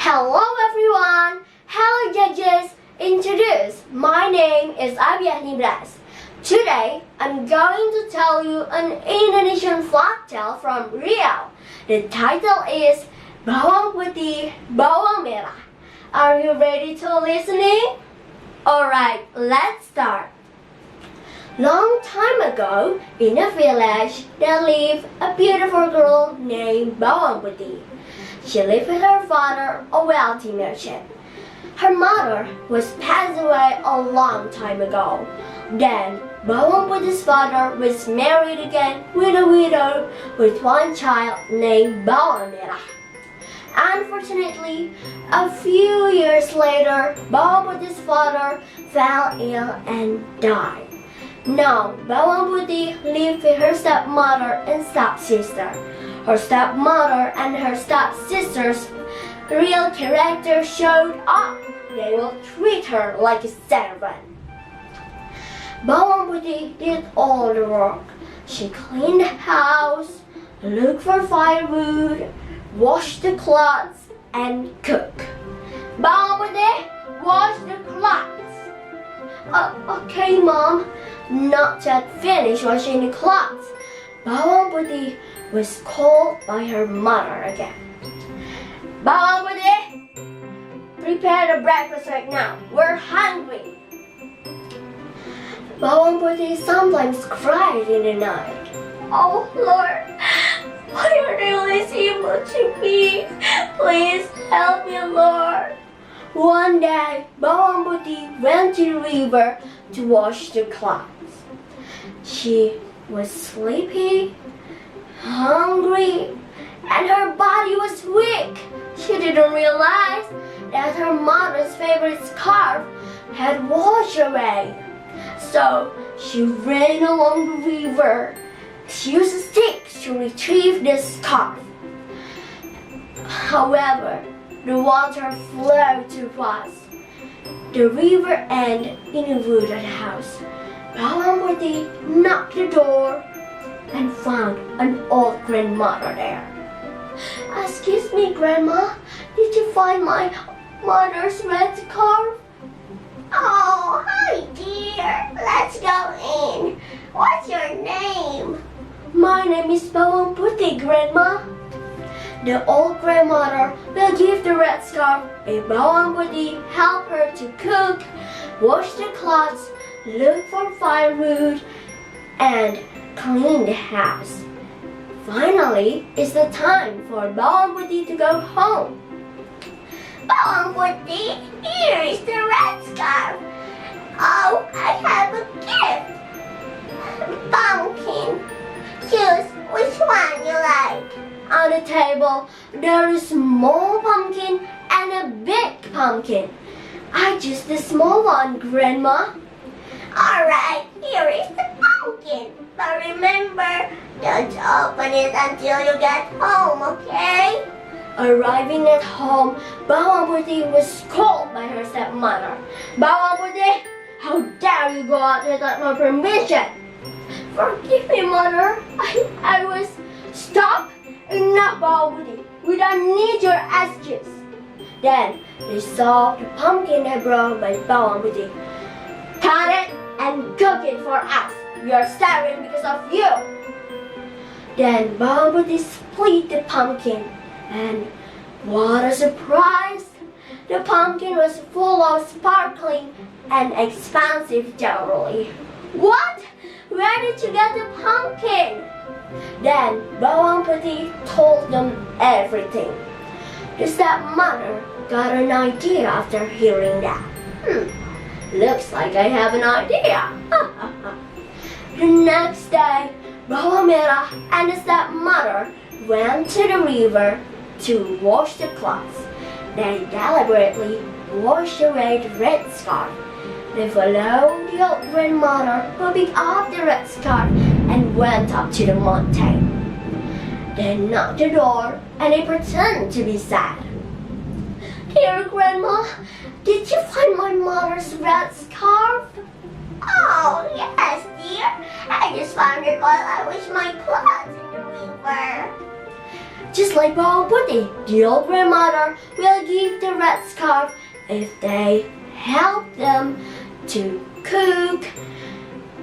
Hello everyone! Hello judges! Introduce, my name is Abiyyah. Today, I'm going to tell you an Indonesian folktale from Riau. The title is Bawang Putih, Bawang Merah. Are you ready to listening? Alright, let's start. Long time ago, in a village, there lived a beautiful girl named Bawang Putih. She lived with her father, a wealthy merchant. Her mother was passed away a long time ago. Then, Bawang Putih's father was married again with a widow with one child named Bawang Merah. Unfortunately, a few years later, Bawang Putih's father fell ill and died. Now, Bawang Putih lived with her stepmother and stepsister. Her stepmother and her stepsister's real character showed up. They will treat her like a servant. Bawang Putih did all the work. She cleaned the house, looked for firewood, washed the clothes, and cooked. Bawang Putih, wash the clothes. Okay, Mom. Not yet finished washing the clothes. Bawang Putih was called by her mother again. Bawang Putih, prepare the breakfast right now. We're hungry. Bawang Putih sometimes cried in the night. Oh Lord, why are they always evil to me? Please help me, Lord. One day, Bawang Putih went to the river to wash the clothes. She was sleepy, hungry, and her body was weak. She didn't realize that her mother's favorite scarf had washed away. So she ran along the river. She used a stick to retrieve the scarf. However, the water flowed too fast. The river ended in a wooded house. Bawang Putih knocked the door and found an old grandmother there. Excuse me, Grandma, did you find my mother's red scarf? Oh, hi dear, let's go in. What's your name? My name is Bawang Putih, Grandma. The old grandmother will give the red scarf and Bawang Putih help her to cook, wash the clothes, look for firewood, and clean the house. Finally, it's the time for Bawang Putih to go home. Bawang Putih, here is the red scarf. Oh, I have a gift. Pumpkin. Choose which one you like. On the table, there is a small pumpkin and a big pumpkin. I choose the small one, Grandma. Alright, here is the pumpkin. But remember, don't open it until you get home, okay? Arriving at home, Bawang Putih was called by her stepmother. Bawang Putih, how dare you go out without my permission? Forgive me, Mother. I was... Stop! Enough, Bawang Putih. We don't need your excuse. Then they saw the pumpkin they brought by Bawang Putih. Cut it and cook it for us. We are starving because of you. Then Bawang Putih split the pumpkin, and what a surprise! The pumpkin was full of sparkling and expensive jewelry. What? Where did you get the pumpkin? Then Bawang Putih told them everything. The stepmother got an idea after hearing that. Looks like I have an idea. The next day, Bawang Merah and the stepmother went to the river to wash the clothes. They deliberately washed away the red scarf. They followed the old grandmother who picked up the red scarf and went up to the mountain. They knocked the door and they pretended to be sad. Dear Grandma, did you find my mother's red scarf? Oh, yes, dear. I just found it while I washed my clothes in the river. Just like Bobby, the old grandmother will give the red scarf if they help them to cook,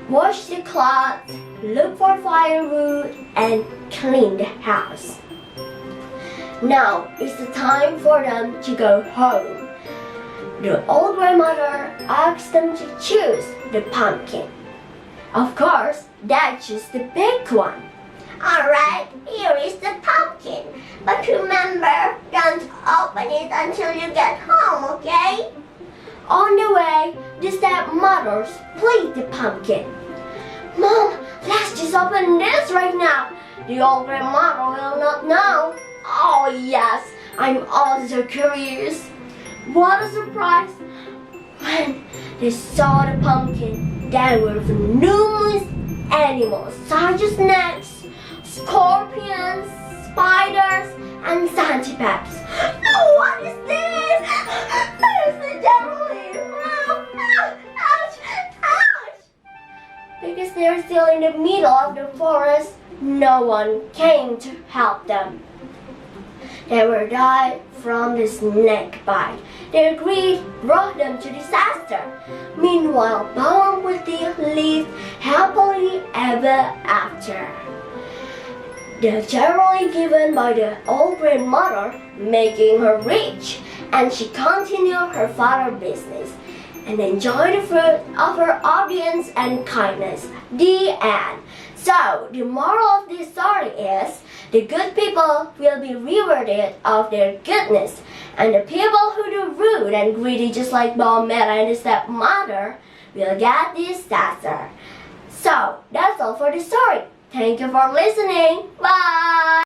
wash the clothes, look for firewood, and clean the house. Now it's the time for them to go home. The old grandmother asks them to choose the pumpkin. Of course, they choose the big one. Alright, here is the pumpkin. But remember, don't open it until you get home, okay? On the way, the stepmothers plead the pumpkin. Mom, let's just open this right now. The old grandmother will not know. Oh yes, I'm also curious. What a surprise! When they saw the pumpkin, there were numerous animals such as snakes, scorpions, spiders, and centipedes. Oh, what is this? Where's the devil here? Ouch! Ouch! Because they're still in the middle of the forest, no one came to help them. They were dying from the snake bite. Their greed brought them to disaster. Meanwhile, Bob with the lived happily ever after. The generally given by the old grandmother, making her rich, and she continued her father's business and enjoyed the fruit of her obedience and kindness. The end. So, the moral of this story is, the good people will be rewarded of their goodness, and the people who do rude and greedy just like Meta and his stepmother will get disaster. So, that's all for the story. Thank you for listening. Bye!